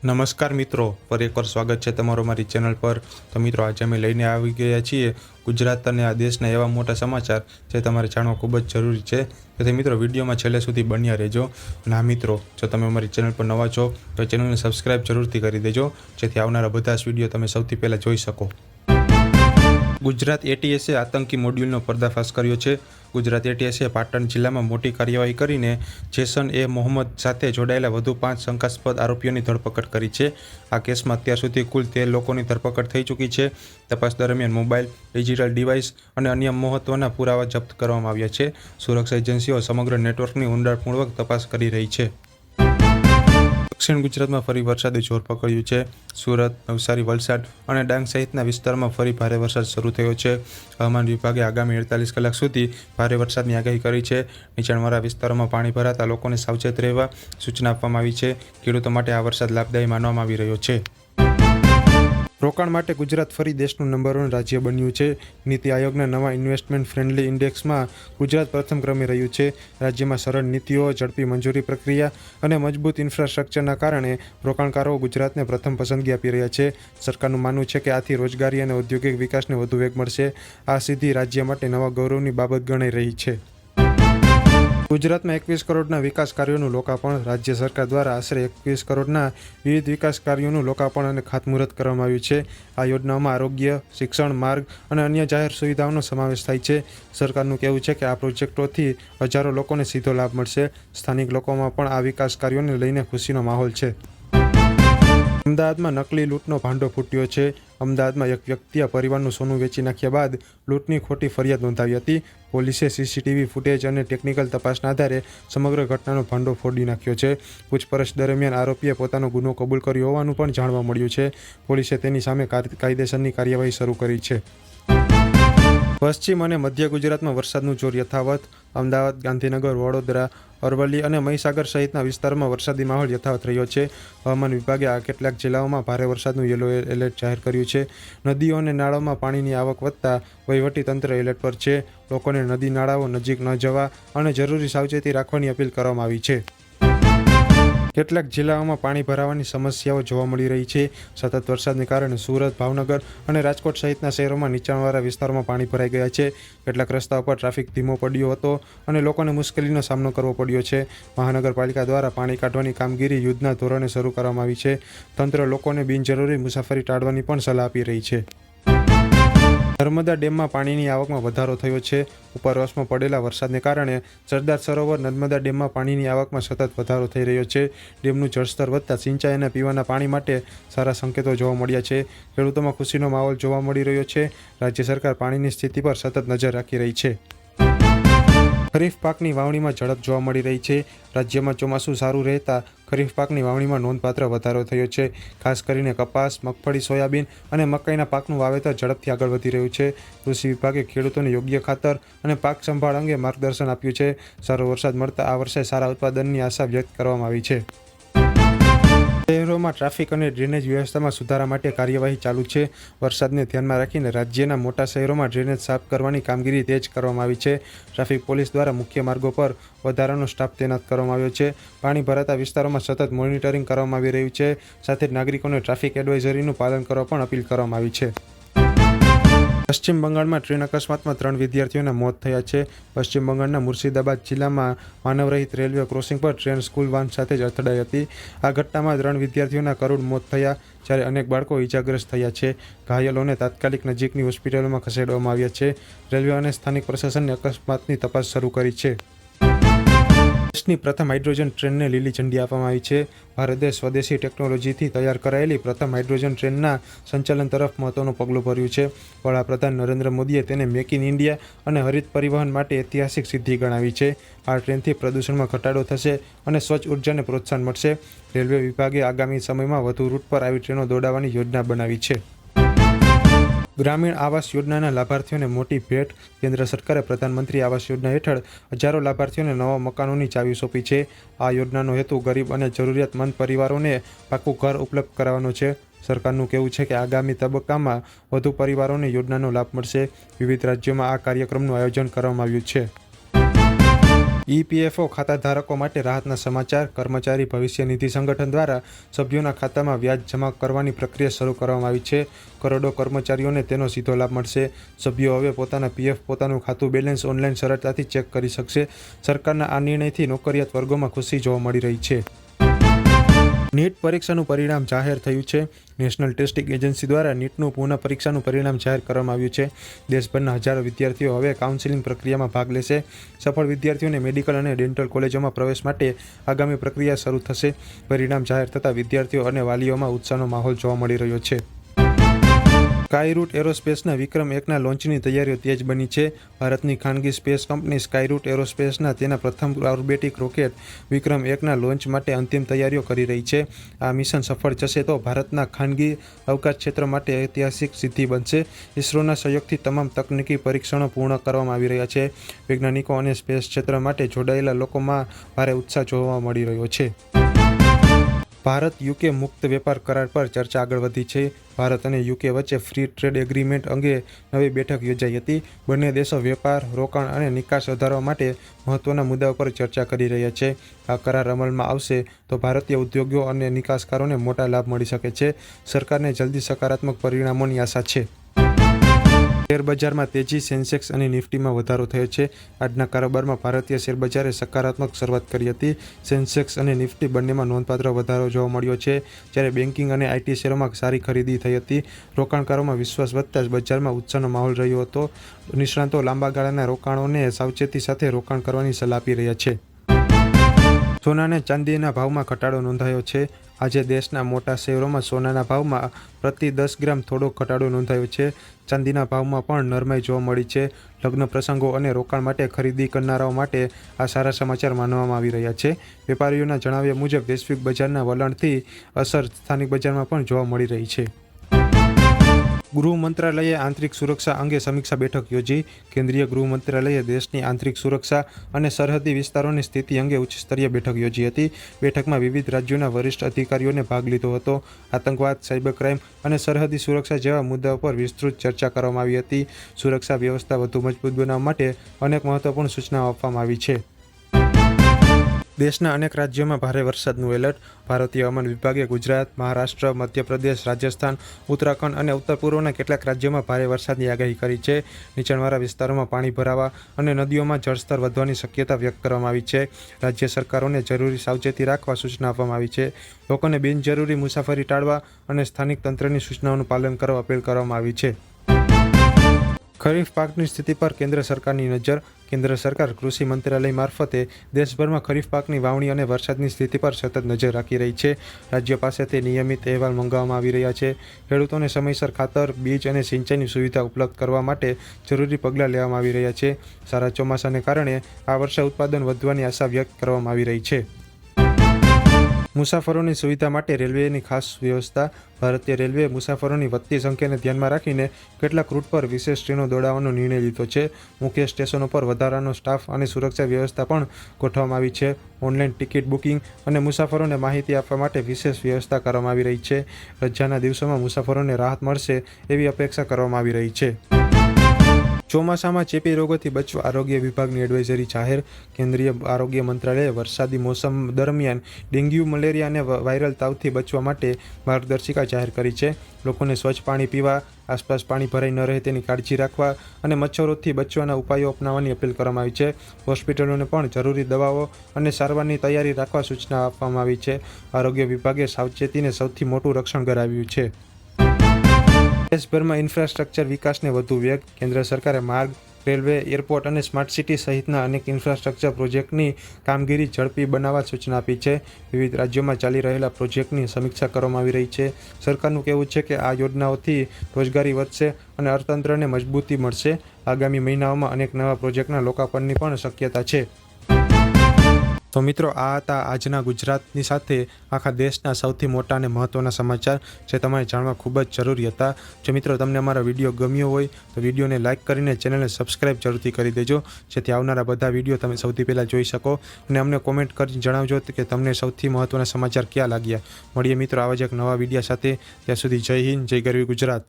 નમસ્કાર મિત્રો, ફરી એકવાર સ્વાગત છે તમારો મારી ચેનલ પર। તો મિત્રો, આજે અમે લઈને આવી ગયા છીએ ગુજરાત અને આ દેશના એવા મોટા સમાચાર જે તમારે જાણવા ખૂબ જ જરૂરી છે। તેથી મિત્રો, વિડીયોમાં છેલ્લે સુધી બન્યા રહેજો। અને હા મિત્રો, જો તમે અમારી ચેનલ પર નવા છો તો ચેનલને સબસ્ક્રાઈબ જરૂરથી કરી દેજો, જેથી આવનારા બધા જ વિડીયો તમે સૌથી પહેલાં જોઈ શકો। ગુજરાત એટીએસે આતંકી મોડ્યુલનો પર્દાફાશ કર્યો છે। ગુજરાત એટીએસે પાટણ જિલ્લામાં મોટી કાર્યવાહી કરીને જેસન એ મોહમ્મદ સાથે જોડાયેલા વધુ 5 શંકાસ્પદ આરોપીઓની ધરપકડ કરી છે। આ કેસમાં અત્યાર સુધી કુલ 13 લોકોની ધરપકડ થઈ ચૂકી છે। તપાસ દરમિયાન મોબાઈલ, ડિજિટલ ડિવાઇસ અને અન્ય મહત્વના પુરાવા જપ્ત કરવામાં આવ્યા છે। સુરક્ષા એજન્સીઓ સમગ્ર નેટવર્કની ઊંડાણપૂર્વક તપાસ કરી રહી છે। દક્ષિણ ગુજરાતમાં ફરી વરસાદે જોર પકડ્યું છે। સુરત, નવસારી, વલસાડ અને ડાંગ સહિતના વિસ્તારમાં ફરી ભારે વરસાદ શરૂ થયો છે। હવામાન વિભાગે આગામી 48 કલાક સુધી ભારે વરસાદની આગાહી કરી છે। નીચાણવાળા વિસ્તારોમાં પાણી ભરાતા લોકોને સાવચેત રહેવા સૂચના આપવામાં આવી છે। ખેડૂતો માટે આ વરસાદ લાભદાયી માનવામાં આવી રહ્યો છે। રોકાણ માટે ગુજરાત ફરી દેશનું નંબર 1 રાજ્ય બન્યું છે। નીતિ આયોગના નવા ઇન્વેસ્ટમેન્ટ ફ્રેન્ડલી ઇન્ડેક્સમાં ગુજરાત પ્રથમ ક્રમે રહ્યું છે। રાજ્યમાં સરળ નીતિઓ, ઝડપી મંજૂરી પ્રક્રિયા અને મજબૂત ઇન્ફ્રાસ્ટ્રક્ચરના કારણે રોકાણકારો ગુજરાતને પ્રથમ પસંદગી આપી રહ્યા છે। સરકારનું માનવું છે કે આથી રોજગારી અને ઔદ્યોગિક વિકાસને વધુ વેગ મળશે। આ સિદ્ધિ રાજ્ય માટે નવા ગૌરવની બાબત ગણાઈ રહી છે। ગુજરાતમાં 21 કરોડના વિકાસ કાર્યોનું લોકાર્પણ। રાજ્ય સરકાર દ્વારા આશરે 21 કરોડના વિવિધ વિકાસ કાર્યોનું લોકાર્પણ અને ખાતમુહૂર્ત કરવામાં આવ્યું છે। આ યોજનાઓમાં આરોગ્ય, શિક્ષણ, માર્ગ અને અન્ય જાહેર સુવિધાઓનો સમાવેશ થાય છે। સરકારનું કહેવું છે કે આ પ્રોજેક્ટોથી હજારો લોકોને સીધો લાભ મળશે। સ્થાનિક લોકોમાં પણ આ વિકાસ કાર્યોને લઈને ખુશીનો માહોલ છે। અમદાવાદમાં નકલી લૂંટનો ભાંડો ફૂટ્યો છે। અમદાવાદમાં એક વ્યક્તિએ પરિવારનું સોનું વેચી નાખ્યા બાદ લૂંટની ખોટી ફરિયાદ નોંધાવી હતી। પોલીસે સીસીટીવી ફૂટેજ અને ટેકનિકલ તપાસના આધારે સમગ્ર ઘટનાનો ભાંડો ફોડી નાખ્યો છે। પૂછપરછ દરમિયાન આરોપીએ પોતાનો ગુનો કબૂલ કર્યો હોવાનું પણ જાણવા મળ્યું છે। પોલીસે તેની સામે કાયદેસરની કાર્યવાહી શરૂ કરી છે। પશ્ચિમ અને મધ્ય ગુજરાતમાં વરસાદનું જોર યથાવત। અમદાવાદ, ગાંધીનગર, વડોદરા, અરવલ્લી અને મહીસાગર સહિતના વિસ્તારમાં વરસાદી માહોલ યથાવત રહ્યો છે। હવામાન વિભાગે આ કેટલાક જિલ્લાઓમાં ભારે વરસાદનું યલો એલર્ટ જાહેર કર્યું છે। નદીઓ અને નાળાઓમાં પાણીની આવક વધતા વહીવટીતંત્ર એલર્ટ પર છે। લોકોને નદી નાળાઓ નજીક ન જવા અને જરૂરી સાવચેતી રાખવાની અપીલ કરવામાં આવી છે। કેટલાક જિલ્લાઓમાં પાણી ભરાવાની સમસ્યાઓ જોવા મળી રહી છે। સતત વરસાદને કારણે સુરત, ભાવનગર અને રાજકોટ સહિતના શહેરોમાં નીચાણવાળા વિસ્તારોમાં પાણી ભરાઈ ગયા છે। કેટલાક રસ્તાઓ પર ટ્રાફિક ધીમો પડ્યો હતો અને લોકોને મુશ્કેલીનો સામનો કરવો પડ્યો છે। મહાનગરપાલિકા દ્વારા પાણી કાઢવાની કામગીરી યુદ્ધના ધોરણે શરૂ કરવામાં આવી છે। તંત્ર લોકોને બિનજરૂરી મુસાફરી ટાળવાની પણ સલાહ આપી રહી છે। નર્મદા ડેમમાં પાણીની આવકમાં વધારો થયો છે। ઉપરવાસમાં પડેલા વરસાદને કારણે સરદાર સરોવર નર્મદા ડેમમાં પાણીની આવકમાં સતત વધારો થઈ રહ્યો છે। ડેમનું જળસ્તર વધતા સિંચાઈ અને પીવાના પાણી માટે સારા સંકેતો જોવા મળ્યા છે। ખેડૂતોમાં ખુશીનો માહોલ જોવા મળી રહ્યો છે। રાજ્ય સરકાર પાણીની સ્થિતિ પર સતત નજર રાખી રહી છે। ખરીફ પાકની વાવણીમાં ઝડપ જોવા મળી રહી છે। રાજ્યમાં ચોમાસું સારું રહેતા ખરીફ પાકની વાવણીમાં નોંધપાત્ર વધારો થયો છે। ખાસ કરીને કપાસ, મગફળી, સોયાબીન અને મકાઈના પાકનું વાવેતર ઝડપથી આગળ વધી રહ્યું છે। કૃષિ વિભાગે ખેડૂતોને યોગ્ય ખાતર અને પાક સંભાળ અંગે માર્ગદર્શન આપ્યું છે। સારો વરસાદ મળતા આ વર્ષે સારા ઉત્પાદનની આશા વ્યક્ત કરવામાં આવી છે। શહેરોમાં ટ્રાફિક અને ડ્રેનેજ વ્યવસ્થામાં સુધારા માટે કાર્યવાહી ચાલુ છે। વરસાદને ધ્યાનમાં રાખીને રાજ્યના મોટા શહેરોમાં ડ્રેનેજ સાફ કરવાની કામગીરી તેજ કરવામાં આવી છે। ટ્રાફિક પોલીસ દ્વારા મુખ્ય માર્ગો પર વધારાનો સ્ટાફ તૈનાત કરવામાં આવ્યો છે। પાણી ભરાતા વિસ્તારોમાં સતત મોનિટરિંગ કરવામાં આવી રહ્યું છે। સાથે જ નાગરિકોને ટ્રાફિક એડવાઇઝરીનું પાલન કરવા પણ અપીલ કરવામાં આવી છે। પશ્ચિમ બંગાળમાં ટ્રેન અકસ્માતમાં 3 વિદ્યાર્થીઓના મોત થયા છે। પશ્ચિમ બંગાળના મુર્શિદાબાદ જિલ્લામાં માનવરહિત રેલવે ક્રોસિંગ પર ટ્રેન સ્કૂલ વાન સાથે જ અથડાઈ હતી। આ ઘટનામાં 3 વિદ્યાર્થીઓના કરુણ મોત થયા, જ્યારે અનેક બાળકો ઇજાગ્રસ્ત થયા છે। ઘાયલોને તાત્કાલિક નજીકની હોસ્પિટલોમાં ખસેડવામાં આવ્યા છે। રેલવે અને સ્થાનિક પ્રશાસને અકસ્માતની તપાસ શરૂ કરી છે। દેશની પ્રથમ હાઇડ્રોજન ટ્રેનને લીલી ઝંડી આપવામાં આવી છે। ભારતે સ્વદેશી ટેકનોલોજીથી તૈયાર કરાયેલી પ્રથમ હાઇડ્રોજન ટ્રેનના સંચાલન તરફ મહત્વનું પગલું ભર્યું છે। વડાપ્રધાન નરેન્દ્ર મોદીએ તેને મેક ઇન ઇન્ડિયા અને હરિત પરિવહન માટે ઐતિહાસિક સિદ્ધિ ગણાવી છે। આ ટ્રેનથી પ્રદૂષણમાં ઘટાડો થશે અને સ્વચ્છ ઉર્જાને પ્રોત્સાહન મળશે। રેલવે વિભાગે આગામી સમયમાં વધુ રૂટ પર આવી ટ્રેનો દોડાવવાની યોજના બનાવી છે। ગ્રામીણ આવાસ યોજનાના લાભાર્થીઓને મોટી ભેટ। કેન્દ્ર સરકારે પ્રધાનમંત્રી આવાસ યોજના હેઠળ હજારો લાભાર્થીઓને નવા મકાનોની ચાવી સોંપી છે। આ યોજનાનો હેતુ ગરીબ અને જરૂરિયાતમંદ પરિવારોને પાકું ઘર ઉપલબ્ધ કરાવવાનો છે। સરકારનું કહેવું છે કે આગામી તબક્કામાં વધુ પરિવારોને યોજનાનો લાભ મળશે। વિવિધ રાજ્યોમાં આ કાર્યક્રમનું આયોજન કરવામાં આવ્યું છે। ઈપીએફઓ ખાતાધારકો માટે રાહતના સમાચાર. કર્મચારી ભવિષ્ય નિધિ સંગઠન દ્વારા સભ્યોના ખાતામાં વ્યાજ જમા કરવાની પ્રક્રિયા શરૂ કરવામાં આવી છે. કરોડો કર્મચારીઓને તેનો સીધો લાભ મળશે. સભ્યો હવે પોતાના પીએફ પોતાનું ખાતું બેલેન્સ ઓનલાઈન સરળતાથી ચેક કરી શકશે. સરકારના આ નિર્ણયથી નોકરિયાત વર્ગોમાં ખુશી જોવા મળી રહી છે. નીટ પરીક્ષાનું પરિણામ જાહેર થયું છે. નેશનલ ટેસ્ટિંગ એજન્સી દ્વારા નીટનું પુનઃ પરીક્ષાનું પરિણામ જાહેર કરવામાં આવ્યું છે. દેશભરના હજારો વિદ્યાર્થીઓ હવે કાઉન્સેલિંગ પ્રક્રિયામાં ભાગ લેશે. સફળ વિદ્યાર્થીઓને મેડિકલ અને ડેન્ટલ કોલેજોમાં પ્રવેશ માટે આગામી પ્રક્રિયા શરૂ થશે. પરિણામ જાહેર થતાં વિદ્યાર્થીઓ અને વાલીઓમાં ઉત્સાહનો માહોલ જોવા મળી રહ્યો છે. સ્કાયરૂટ એરોસ્પેસના વિક્રમ 1ના લોન્ચની તૈયારીઓ તેજ બની છે. ભારતની ખાનગી સ્પેસ કંપની સ્કાયરૂટ એરોસ્પેસના તેના પ્રથમ ઓર્બિટિક રોકેટ વિક્રમ 1ના લોન્ચ માટે અંતિમ તૈયારીઓ કરી રહી છે. આ મિશન સફળ જશે તો ભારતના ખાનગી અવકાશ ક્ષેત્ર માટે ઐતિહાસિક સિદ્ધિ બનશે. ઇસરોના સહયોગથી તમામ તકનીકી પરીક્ષણો પૂર્ણ કરવામાં આવી રહ્યા છે. વૈજ્ઞાનિકો અને સ્પેસ ક્ષેત્ર માટે જોડાયેલા લોકોમાં ભારે ઉત્સાહ જોવા મળી રહ્યો છે. ભારત યુકે મુક્ત વેપાર કરાર પર ચર્ચા આગળ વધી છે. ભારત અને યુકે વચ્ચે ફ્રી ટ્રેડ એગ્રીમેન્ટ અંગે નવી બેઠક યોજાઈ હતી. બંને દેશો વેપાર, રોકાણ અને નિકાસ વધારવા માટે મહત્વના મુદ્દાઓ પર ચર્ચા કરી રહ્યા છે. આ કરાર અમલમાં આવશે તો ભારતીય ઉદ્યોગો અને નિકાસકારોને મોટા લાભ મળી શકે છે. સરકારને જલ્દી સકારાત્મક પરિણામોની આશા છે. શેરબજારમાં તેજી. સેન્સેક્સ અને નિફ્ટીમાં વધારો થયો છે. આજના કારોબારમાં ભારતીય શેરબજારે સકારાત્મક શરૂઆત કરી હતી. સેન્સેક્સ અને નિફ્ટી બંનેમાં નોંધપાત્ર વધારો જોવા મળ્યો છે. જ્યારે બેન્કિંગ અને આઈટી શેરોમાં સારી ખરીદી થઈ હતી. રોકાણકારોમાં વિશ્વાસ વધતા જ બજારમાં ઉત્સાહનો માહોલ રહ્યો હતો. નિષ્ણાતો લાંબા ગાળાના રોકાણોને સાવચેતી સાથે રોકાણ કરવાની સલાહ આપી રહ્યા છે. સોના અને ચાંદીના ભાવમાં ઘટાડો નોંધાયો છે. આજે દેશના મોટા શહેરોમાં સોનાના ભાવમાં પ્રતિ 10 ગ્રામ થોડો ઘટાડો નોંધાયો છે. ચાંદીના ભાવમાં પણ નરમાઈ જોવા મળી છે. લગ્ન પ્રસંગો અને રોકાણ માટે ખરીદી કરનારાઓ માટે આ સારા સમાચાર માનવામાં આવી રહ્યા છે. વેપારીઓના જણાવ્યા મુજબ વૈશ્વિક બજારના વલણથી અસર સ્થાનિક બજારમાં પણ જોવા મળી રહી છે. ગૃહ મંત્રાલયે આંતરિક સુરક્ષા અંગે સમીક્ષા બેઠક યોજી. કેન્દ્રીય ગૃહ મંત્રાલયે દેશની આંતરિક સુરક્ષા અને સરહદી વિસ્તારોની સ્થિતિ અંગે ઉચ્ચસ્તરીય બેઠક યોજી હતી. બેઠકમાં વિવિધ રાજ્યોના વરિષ્ઠ અધિકારીઓને ભાગ લીધો હતો. આતંકવાદ, સાયબર ક્રાઇમ અને સરહદી સુરક્ષા જેવા મુદ્દાઓ પર વિસ્તૃત ચર્ચા કરવામાં આવી હતી. સુરક્ષા વ્યવસ્થા વધુ મજબૂત બનાવવા માટે અનેક મહત્વપૂર્ણ સૂચનાઓ આપવામાં આવી છે. દેશના અનેક રાજ્યોમાં ભારે વરસાદનું એલર્ટ. ભારતીય હવામાન વિભાગે ગુજરાત, મહારાષ્ટ્ર, મધ્યપ્રદેશ, રાજસ્થાન, ઉત્તરાખંડ અને ઉત્તર પૂર્વના કેટલાક રાજ્યોમાં ભારે વરસાદની આગાહી કરી છે. નીચાણવાળા વિસ્તારોમાં પાણી ભરાવા અને નદીઓમાં જળસ્તર વધવાની શક્યતા વ્યક્ત કરવામાં આવી છે. રાજ્ય સરકારોને જરૂરી સાવચેતી રાખવા સૂચના આપવામાં આવી છે. લોકોને બિનજરૂરી મુસાફરી ટાળવા અને સ્થાનિક તંત્રની સૂચનાઓનું પાલન કરવા અપીલ કરવામાં આવી છે. ખરીફ પાકની સ્થિતિ પર કેન્દ્ર સરકારની નજર. કેન્દ્ર સરકાર કૃષિ મંત્રાલય મારફતે દેશભરમાં ખરીફ પાકની વાવણી અને વરસાદની સ્થિતિ પર સતત નજર રાખી રહી છે. રાજ્ય પાસેથી નિયમિત અહેવાલ મંગાવવામાં આવી રહ્યા છે. ખેડૂતોને સમયસર ખાતર, બીજ અને સિંચાઈની સુવિધા ઉપલબ્ધ કરવા માટે જરૂરી પગલાં લેવામાં આવી રહ્યા છે. સારા ચોમાસાને કારણે આ વર્ષે ઉત્પાદન વધવાની આશા વ્યક્ત કરવામાં આવી રહી છે. મુસાફરોની સુવિધા માટે રેલવેની ખાસ વ્યવસ્થા. ભારતીય રેલવેએ મુસાફરોની વધતી સંખ્યાને ધ્યાનમાં રાખીને કેટલાક રૂટ પર વિશેષ ટ્રેનો દોડાવવાનો નિર્ણય લીધો છે. મુખ્ય સ્ટેશનો પર વધારાનો સ્ટાફ અને સુરક્ષા વ્યવસ્થા પણ ગોઠવવામાં આવી છે. ઓનલાઈન ટિકિટ બુકિંગ અને મુસાફરોને માહિતી આપવા માટે વિશેષ વ્યવસ્થા કરવામાં આવી રહી છે. રજાના દિવસોમાં મુસાફરોને રાહત મળશે એવી અપેક્ષા કરવામાં આવી રહી છે. ચોમાસામાં ચેપી રોગોથી બચવા આરોગ્ય વિભાગની એડવાઇઝરી જાહેર. કેન્દ્રીય આરોગ્ય મંત્રાલયે વરસાદી મોસમ દરમિયાન ડેન્ગ્યુ, મલેરિયા અને વાયરલ તાવથી બચવા માટે માર્ગદર્શિકા જાહેર કરી છે. લોકોને સ્વચ્છ પાણી પીવા, આસપાસ પાણી ભરાઈ ન રહે તેની કાળજી રાખવા અને મચ્છરોથી બચવાના ઉપાયો અપનાવવાની અપીલ કરવામાં આવી છે. હોસ્પિટલોને પણ જરૂરી દવાઓ અને સારવારની તૈયારી રાખવા સૂચના આપવામાં આવી છે. આરોગ્ય વિભાગે સાવચેતીને સૌથી મોટું રક્ષણ ગણાવ્યું છે. દેશભરમાં ઇન્ફ્રાસ્ટ્રક્ચર વિકાસને વધુ વેગ. કેન્દ્ર સરકારે માર્ગ, રેલવે, એરપોર્ટ અને સ્માર્ટ સિટી સહિતના અનેક ઇન્ફ્રાસ્ટ્રક્ચર પ્રોજેક્ટની કામગીરી ઝડપી બનાવવા સૂચના આપી છે. વિવિધ રાજ્યોમાં ચાલી રહેલા પ્રોજેક્ટની સમીક્ષા કરવામાં આવી રહી છે. સરકારનું કહેવું છે કે આ યોજનાઓથી રોજગારી વધશે અને અર્થતંત્રને મજબૂતી મળશે. આગામી મહિનાઓમાં અનેક નવા પ્રોજેક્ટના લોકાર્પણની પણ શક્યતા છે. તો મિત્રો, આ હતા આજના ગુજરાતની સાથે આખા દેશના સૌથી મોટા અને મહત્ત્વના સમાચાર જે તમારે જાણવા ખૂબ જ જરૂરી હતા. જો મિત્રો તમને અમારો વિડીયો ગમ્યો હોય તો વિડીયોને લાઇક કરીને ચેનલને સબસ્ક્રાઈબ જરૂરથી કરી દેજો, જેથી આવનારા બધા વિડીયો તમે સૌથી પહેલાં જોઈ શકો. અને અમને કોમેન્ટ કરીને જણાવજો કે તમને સૌથી મહત્ત્વના સમાચાર ક્યાં લાગ્યા. મળીએ મિત્રો આવા જ એક નવા વિડીયો સાથે. ત્યાં સુધી જય હિન્દ, જય ગરવી ગુજરાત.